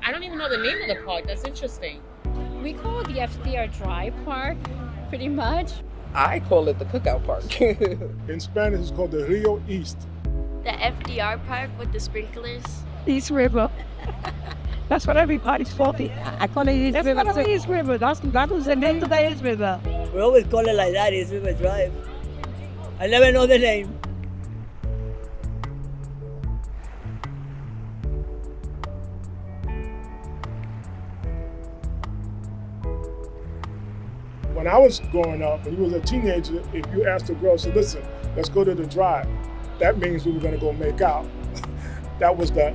I don't even know the name of the park. That's interesting. We call it the FDR Drive Park, pretty much. I call it the Cookout Park. In Spanish, it's called the Rio East. The FDR Park with the sprinklers. East River. That's what everybody's faulty. I call it East River. That's East River. That was the name of the East River. We always call it like that, East River Drive. I never know the name. When I was growing up, when you was a teenager, if you asked a girl, said, listen, let's go to the drive, that means we were gonna go make out. That was that,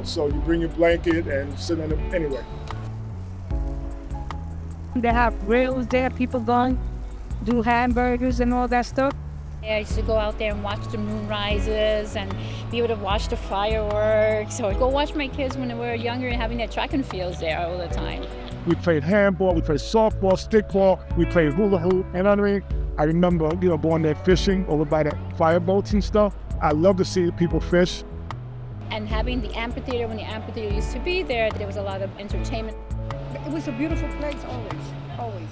so you bring your blanket and sit in it anyway. They have grills there, people going do hamburgers and all that stuff. I used to go out there and watch the moon rises and be able to watch the fireworks. Or go watch my kids when they were younger and having their track and fields there all the time. We played handball, we played softball, stickball, we played hula hoop, you know what I mean? I remember, going there fishing over by the fireboats and stuff. I love to see people fish. And having the amphitheater, when the amphitheater used to be there was a lot of entertainment. It was a beautiful place always.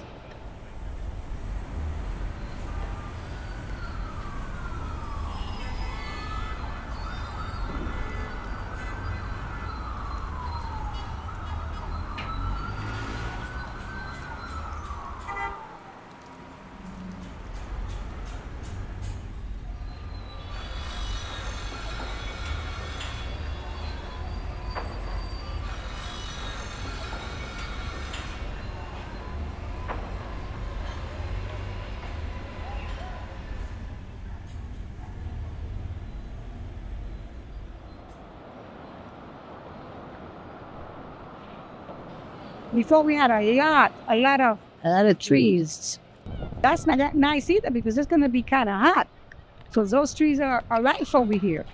Before we had a lot of trees. That's not that nice either because it's going to be kind of hot. So those trees are life over here.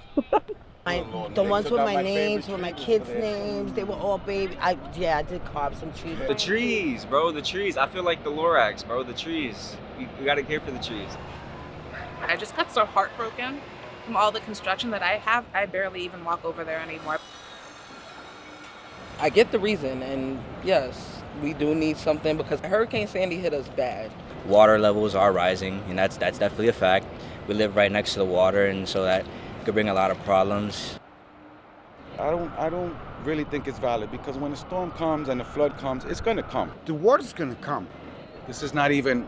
The ones with my names, with my kids' names, they were all baby. I did carve some trees. The trees, bro, the trees. I feel like the Lorax, bro, the trees. We gotta care for the trees. I just got so heartbroken from all the construction that I have. I barely even walk over there anymore. I get the reason, and yes, we do need something because Hurricane Sandy hit us bad. Water levels are rising, and that's definitely a fact. We live right next to the water, and so that could bring a lot of problems. I don't really think it's valid because when the storm comes and the flood comes, it's going to come. The water's going to come. This is not even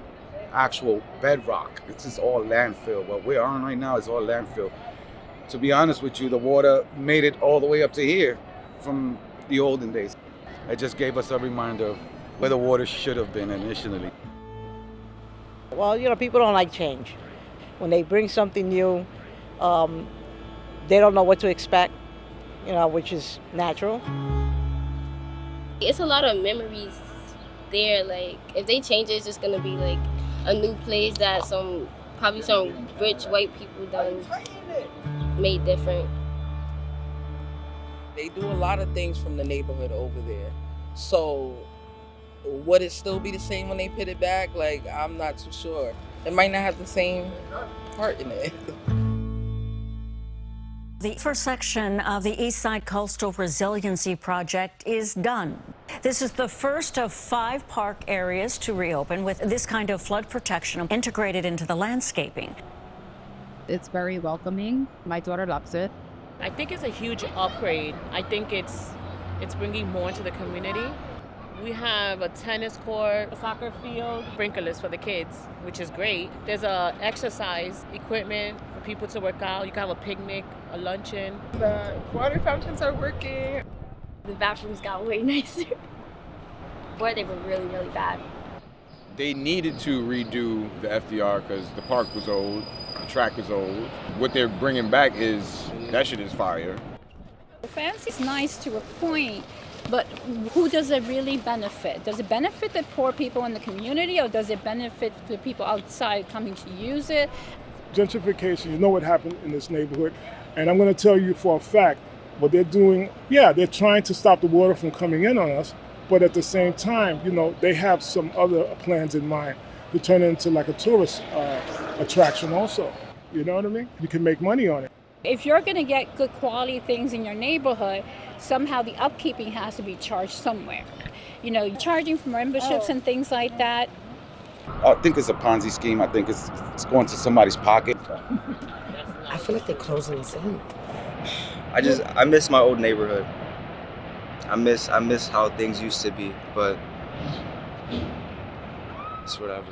actual bedrock. This is all landfill. What we're on right now is all landfill. To be honest with you, the water made it all the way up to here from the olden days. It just gave us a reminder of where the water should have been initially. Well, people don't like change. When they bring something new, they don't know what to expect, which is natural. It's a lot of memories there. Like, if they change it, it's just gonna be like a new place that probably some rich white people done made different. They do a lot of things from the neighborhood over there. So would it still be the same when they put it back? Like, I'm not too sure. It might not have the same heart in it. The first section of the East Side Coastal Resiliency Project is done. This is the first of 5 park areas to reopen with this kind of flood protection integrated into the landscaping. It's very welcoming. My daughter loves it. I think it's a huge upgrade. I think it's bringing more into the community. We have a tennis court, a soccer field, sprinklers for the kids, which is great. There's exercise equipment for people to work out. You can have a picnic, a luncheon. The water fountains are working. The bathrooms got way nicer. Boy, they were really, really bad. They needed to redo the FDR because the park was old, the track was old. What they're bringing back that shit is fire. Fancy is nice to a point, but who does it really benefit? Does it benefit the poor people in the community, or does it benefit the people outside coming to use it? Gentrification, you know what happened in this neighborhood. And I'm going to tell you for a fact, what they're doing, they're trying to stop the water from coming in on us, but at the same time, they have some other plans in mind to turn it into like a tourist attraction also. You know what I mean? You can make money on it. If you're going to get good quality things in your neighborhood, somehow the upkeeping has to be charged somewhere. You know, charging for memberships and things like that. I think it's a Ponzi scheme. I think it's going to somebody's pocket. I feel like they're closing us in. I miss my old neighborhood. I miss how things used to be, but it's whatever.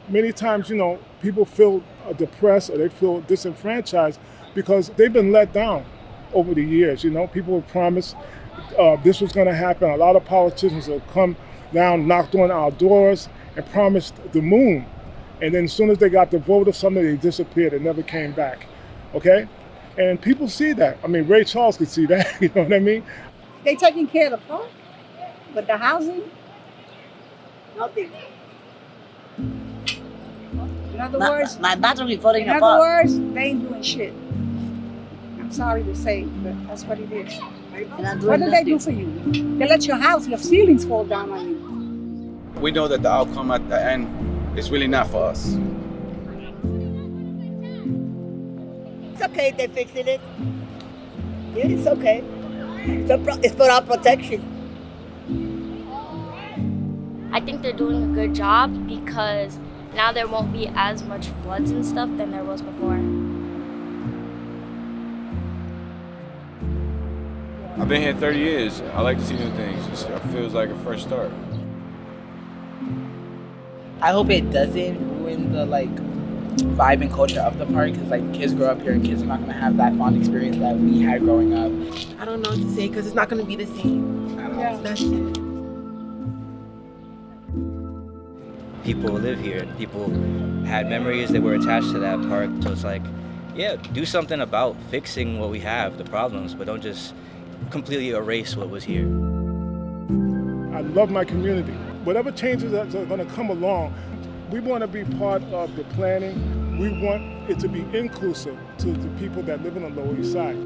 Many times, you know, people feel depressed or they feel disenfranchised because they've been let down over the years. You know, people were promised this was going to happen. A lot of politicians have come down, knocked on our doors, and promised the moon. And then as soon as they got the vote or something, they disappeared and never came back. Okay? And people see that. I mean, Ray Charles could see that. You know what I mean? They taking care of the park, but the housing, nothing. In other words, my bathroom is falling in apart. other words, they ain't doing shit. I'm sorry to say, but that's what it is. What do they do for you? They let your house, your ceilings fall down on you. We know that the outcome at the end is really not for us. It's okay, they're fixing it. Yeah, it's okay. It's for our protection. I think they're doing a good job because now there won't be as much floods and stuff than there was before. I've been here 30 years. I like to see new things. It feels like a fresh start. I hope it doesn't ruin the vibe and culture of the park, because kids grow up here and kids are not gonna have that fond experience that we had growing up. I don't know what to say because it's not going to be the same. That's it. People live here and people had memories that were attached to that park. So it's like, yeah, do something about fixing what we have, the problems, but don't just completely erase what was here. I love my community. Whatever changes that are going to come along, we want to be part of the planning. We want it to be inclusive to the people that live on the Lower East Side.